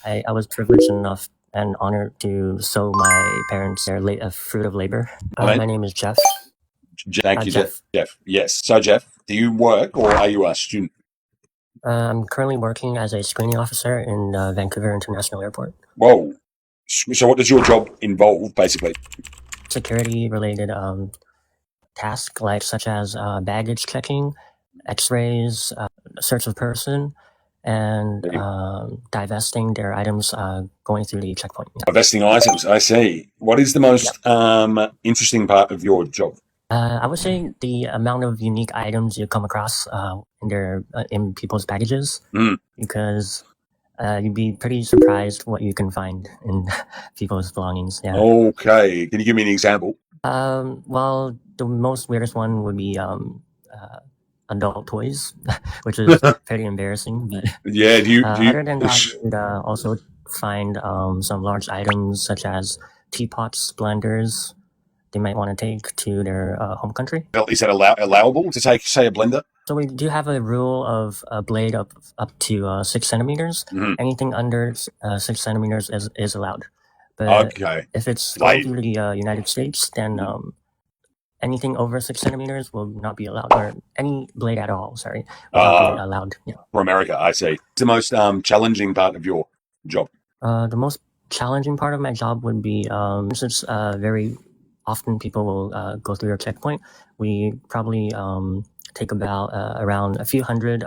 I was privileged enough and honored to sow my parents their fruit of labor. Hello? My name is Jeff. Thank you, Jeff. Jeff. Yes. So, Jeff, do you work or are you a student? I'm currently working as a screening officer in Vancouver International Airport. Whoa. So what does your job involve, basically? Security-related tasks, like such as baggage checking, X-rays, search of person, and divesting their items going through the checkpoint. Yeah. Divesting items, I see. What is the most interesting part of your job? I would say the amount of unique items you come across in people's baggages, because you'd be pretty surprised what you can find in people's belongings. Yeah. Okay. Can you give me an example? Well, the most weirdest one would be adult toys, which is pretty embarrassing. But yeah. Other than that, you'd also find some large items such as teapots, blenders. They might want to take to their home country. Is that allowable to take, say, a blender? So we do have a rule of a blade up to 6 centimeters. Anything under 6 centimeters is allowed. But if it's going through the United States, then anything over 6 centimeters will not be allowed, or any blade at all, will not be allowed. Yeah. For America, I see. What's the most challenging part of your job? The most challenging part of my job would be, since very often people will go through your checkpoint, we probably take about around a few hundred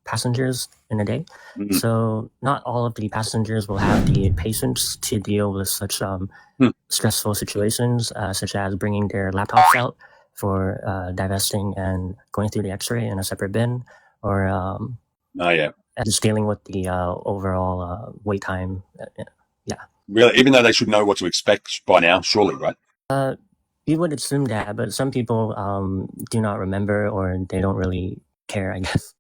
passengers in a day. So not all of the passengers will have the patience to deal with such stressful situations, such as bringing their laptops out for divesting and going through the X-ray in a separate bin, or just dealing with the overall wait time. Really, even though they should know what to expect by now, surely, right? You would assume that, but some people do not remember, or they don't really care, I guess.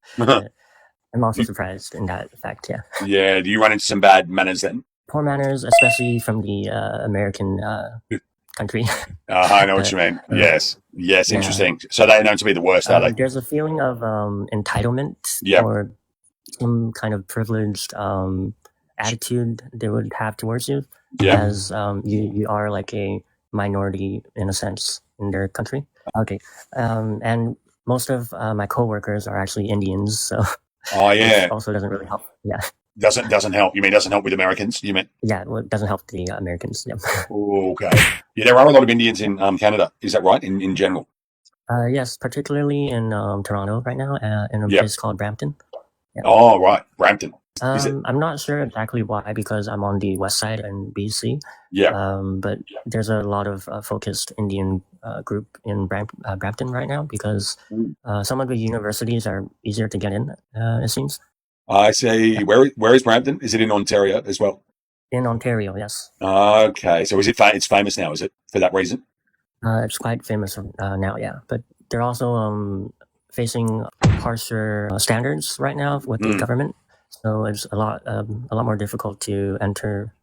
I'm also surprised in that fact, yeah. Yeah, do you run into some bad manners then? Poor manners, especially from the American country. I know what you mean. Yes, interesting. So they're known to be the worst, are they? There's a feeling of entitlement or some kind of privileged attitude they would have towards you, as you are like a minority in a sense in their country. Okay, and most of my coworkers are actually Indians, so it also doesn't really help. Yeah, doesn't help. You mean doesn't help with Americans? You mean? Yeah, well, it doesn't help the Americans. Yeah. Okay. Yeah, there are a lot of Indians in Canada. Is that right? In general? Yes, particularly in Toronto right now, in a place called Brampton. Yeah. Oh, right, Brampton. I'm not sure exactly why, because I'm on the west side in BC. But there's a lot of focused Indian group in Brampton right now, because some of the universities are easier to get in, it seems. I see. Where is Brampton? Is it in Ontario as well? In Ontario, yes. Okay, so it's famous now, is it, for that reason? It's quite famous now, yeah. But they're also facing harsher standards right now with the government. So it's a lot more difficult to enter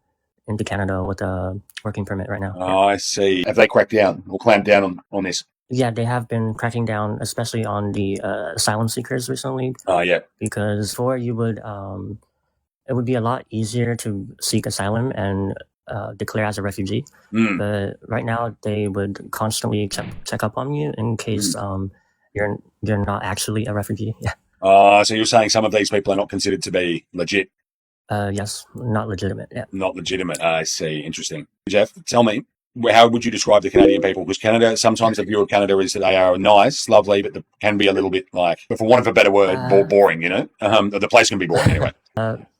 into Canada with a working permit right now. Oh, I see. Have they cracked down or clamped down on this? Yeah, they have been cracking down, especially on the asylum seekers recently. Oh, yeah. Because before it would be a lot easier to seek asylum and declare as a refugee. But right now, they would constantly check up on you in case you're not actually a refugee. Yeah. So you're saying some of these people are not considered to be legit? Yes, not legitimate. Yeah. Not legitimate. I see. Interesting. Jeff, tell me, how would you describe the Canadian people? Because Canada, sometimes the view of Canada is that they are nice, lovely, but they can be a little bit like, for want of a better word, boring, you know? The place can be boring anyway.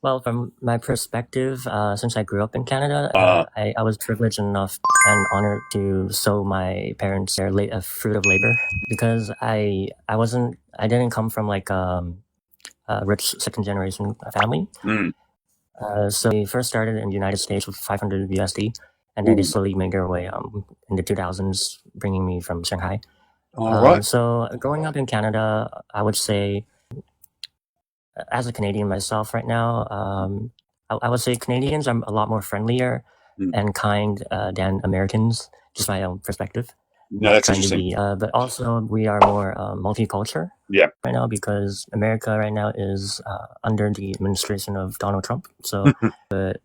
Well, from my perspective, since I grew up in Canada, I was privileged enough and honored to sow my parents their fruit of labor, because I didn't come from like a rich second generation family. So they first started in the United States with 500 USD, and then they slowly made their way in the 2000s, bringing me from Shanghai. Right. So growing up in Canada, I would say, as a Canadian myself right now, I would say Canadians are a lot more friendlier and kind than Americans, just my own perspective. No, that's trying to interesting. be, but also we are more multicultural Yeah. right now because America right now is under the administration of Donald Trump. So, but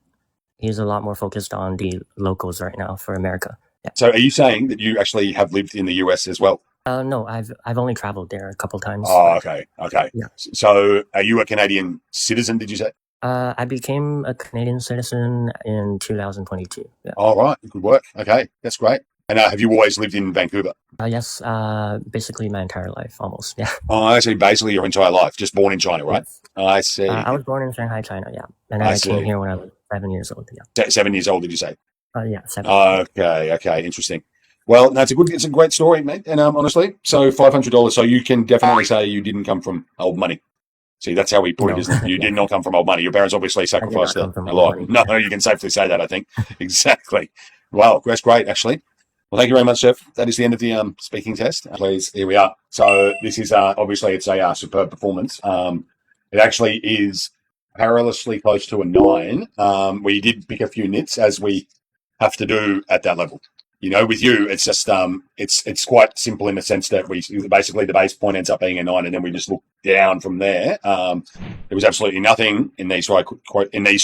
he's a lot more focused on the locals right now for America. Yeah. So are you saying that you actually have lived in the US as well? No, I've only traveled there a couple times. Oh, okay. Yeah. So are you a Canadian citizen, did you say? I became a Canadian citizen in 2022. Yeah. All right. Good work. Okay. That's great. And have you always lived in Vancouver? Yes, basically my entire life, almost. Yeah. Oh, actually, basically your entire life, just born in China, right? Yes. I see. I was born in Shanghai, China. Yeah, and I I came see. here when I was 7 years old. Yeah. 7 years old, did you say? Yeah, 7. Okay. Interesting. Well, no, it's a great story, mate. And honestly, so $500. So you can definitely say you didn't come from old money. See, that's how we put it, isn't it? You did not come from old money. Your parents obviously sacrificed a lot. No, you can safely say that, I think. Exactly. Wow, that's great, actually. Well, thank you very much, Jeff. That is the end of the speaking test. Please, here we are. So this is obviously it's a superb performance. It actually is perilously close to a 9. We did pick a few nits as we have to do at that level. You know, with you, it's just it's quite simple in the sense that we basically the base point ends up being a 9, and then we just look down from there. There was absolutely nothing in these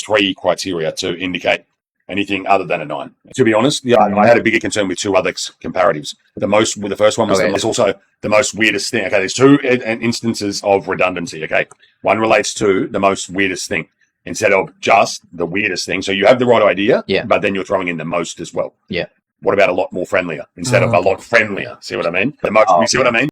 three criteria to indicate anything other than a 9. To be honest, yeah, I had a bigger concern with 2 other comparatives. The first one was also the most weirdest thing. Okay, there's 2 instances of redundancy. Okay, one relates to the most weirdest thing instead of just the weirdest thing. So you have the right idea, but then you're throwing in the most as well. Yeah. What about a lot more friendlier instead of a lot friendlier? See what I mean? You see what I mean?